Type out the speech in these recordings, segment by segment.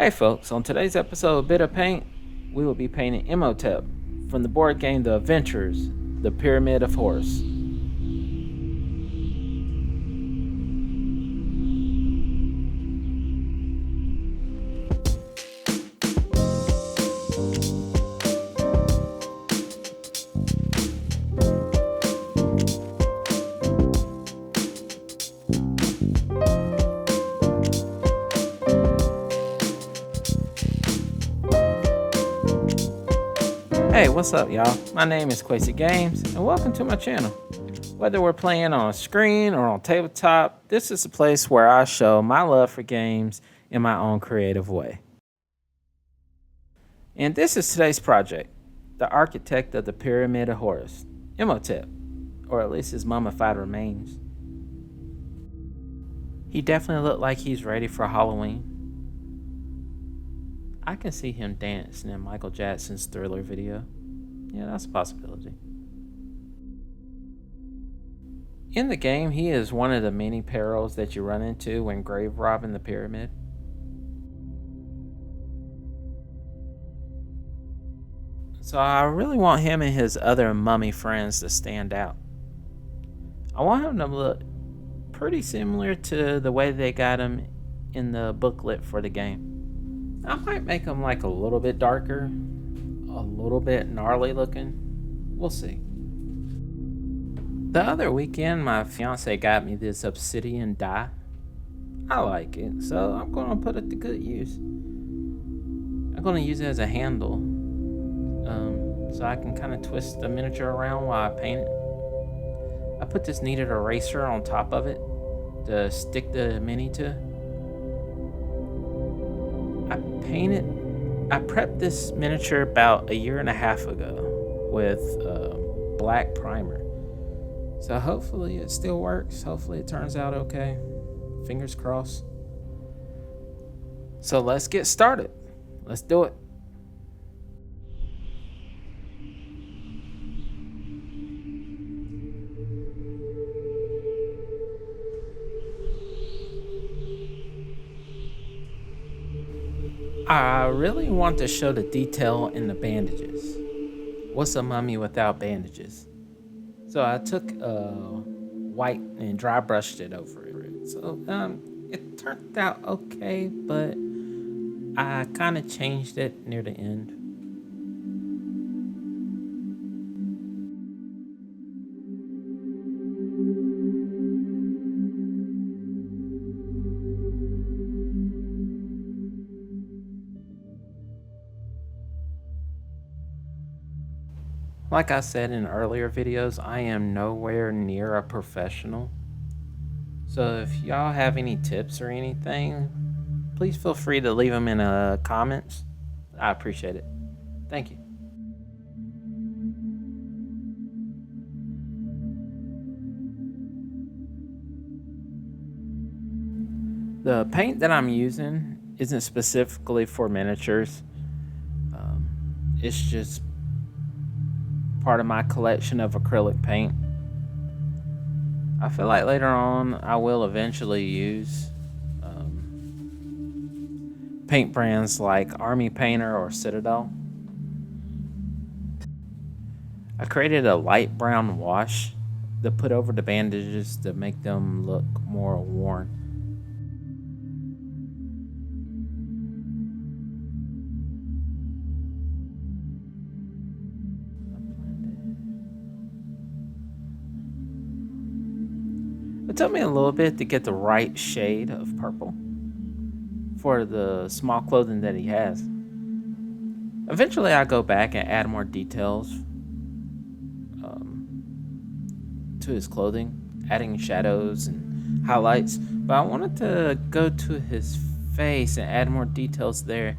Hey folks, on today's episode of Bit of Paint, we will be painting Imhotep from the board game The Adventures, the Pyramid of Horus. Hey, what's up y'all? My name is Quassie Games and welcome to my channel. Whether we're playing on a screen or on tabletop, this is a place where I show my love for games in my own creative way. And this is today's project, the architect of the Pyramid of Horus, Imhotep, or at least his mummified remains. He definitely looked like he's ready for Halloween. I can see him dancing in Michael Jackson's Thriller video. Yeah, that's a possibility. In the game, he is one of the many perils that you run into when grave robbing the pyramid. So I really want him and his other mummy friends to stand out. I want him to look pretty similar to the way they got him in the booklet for the game. I might make him like a little bit darker, a little bit gnarly looking. We'll see. The other weekend, my fiance got me this obsidian die. I like it, so I'm going to put it to good use. I'm going to use it as a handle, so I can kind of twist the miniature around while I paint it. I put this kneaded eraser on top of it to stick the mini to. I prepped this miniature about a year and a half ago with black primer. So hopefully it still works. Hopefully it turns out okay. Fingers crossed. So let's get started. Let's do it. I really want to show the detail in the bandages. What's a mummy without bandages? So I took white and dry brushed it over it. So it turned out okay, but I kind of changed it near the end. Like I said in earlier videos, I am nowhere near a professional. So if y'all have any tips or anything, please feel free to leave them in the comments. I appreciate it. Thank you. The paint that I'm using isn't specifically for miniatures. It's just part of my collection of acrylic paint. I feel like later on I will eventually use paint brands like Army Painter or Citadel. I created a light brown wash to put over the bandages to make them look more worn. It took me a little bit to get the right shade of purple for the small clothing that he has. Eventually I go back and add more details to his clothing, adding shadows and highlights, but I wanted to go to his face and add more details there.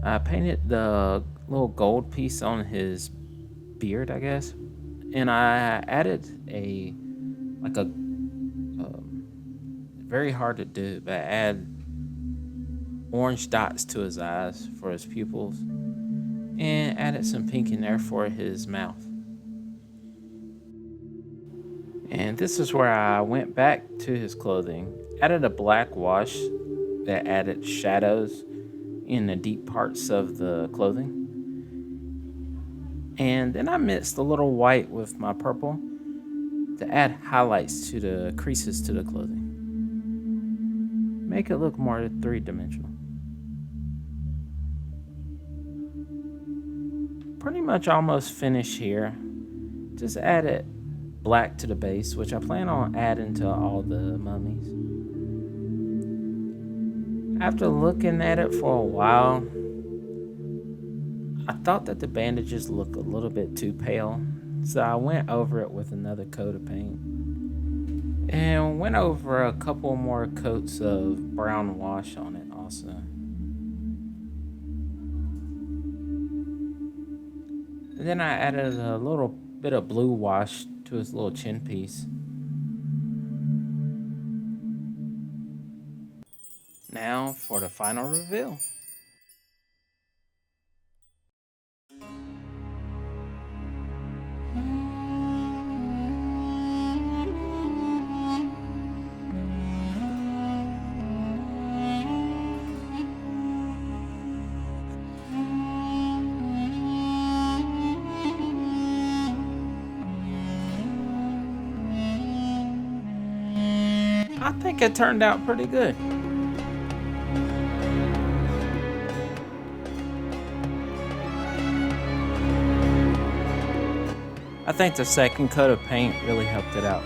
I painted the little gold piece on his beard, I guess, and I added a very hard to do, but add orange dots to his eyes for his pupils and added some pink in there for his mouth. And this is where I went back to his clothing, added a black wash that added shadows in the deep parts of the clothing. And then I mixed a little white with my purple to add highlights to the creases to the clothing. Make it look more three-dimensional. Pretty much almost finished here. Just added black to the base, which I plan on adding to all the mummies. After looking at it for a while, I thought that the bandages looked a little bit too pale, so I went over it with another coat of paint. And went over a couple more coats of brown wash on it also. And then I added a little bit of blue wash to his little chin piece. Now for the final reveal. I think it turned out pretty good. I think the second coat of paint really helped it out.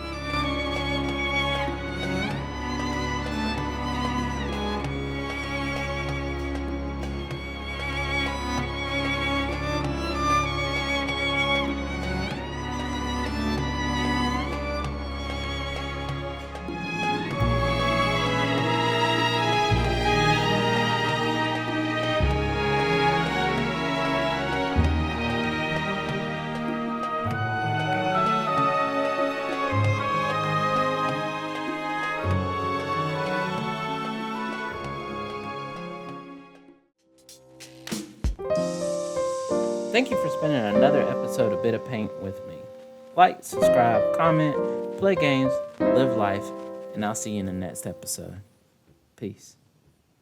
Thank you for spending another episode of Bit of Paint with me. Like, subscribe, comment, play games, live life, and I'll see you in the next episode. Peace.